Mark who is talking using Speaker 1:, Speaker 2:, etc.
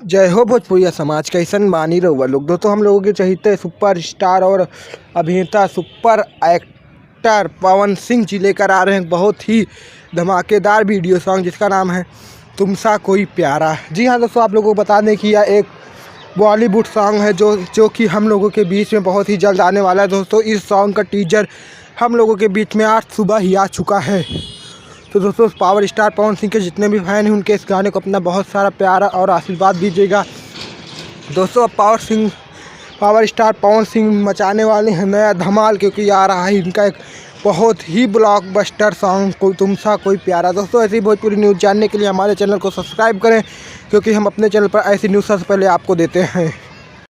Speaker 1: जय हो भोजपुरिया समाज, कैसन बानी रहुआ लोग। दोस्तों, हम लोगों के चहेते सुपर स्टार और अभिनेता सुपर एक्टर पवन सिंह जी लेकर आ रहे हैं बहुत ही धमाकेदार वीडियो सॉन्ग जिसका नाम है तुमसा कोई प्यारा। जी हाँ दोस्तों, आप लोगों को बता दें कि यह एक बॉलीवुड सॉन्ग है जो कि हम लोगों के बीच में बहुत ही जल्द आने वाला है। दोस्तों, इस सॉन्ग का टीजर हम लोगों के बीच में आज सुबह ही आ चुका है। तो दोस्तों, पावर स्टार पवन सिंह के जितने भी फैन हैं उनके इस गाने को अपना बहुत सारा प्यार और आशीर्वाद दीजिएगा। दोस्तों, अब पावर स्टार पवन सिंह मचाने वाले हैं नया धमाल, क्योंकि आ रहा है इनका एक बहुत ही ब्लॉकबस्टर सॉन्ग तुमसा कोई प्यारा। दोस्तों, ऐसी भोजपुरी न्यूज़ जानने के लिए हमारे चैनल को सब्सक्राइब करें, क्योंकि हम अपने चैनल पर ऐसी न्यूज़ सबसे पहले आपको देते हैं।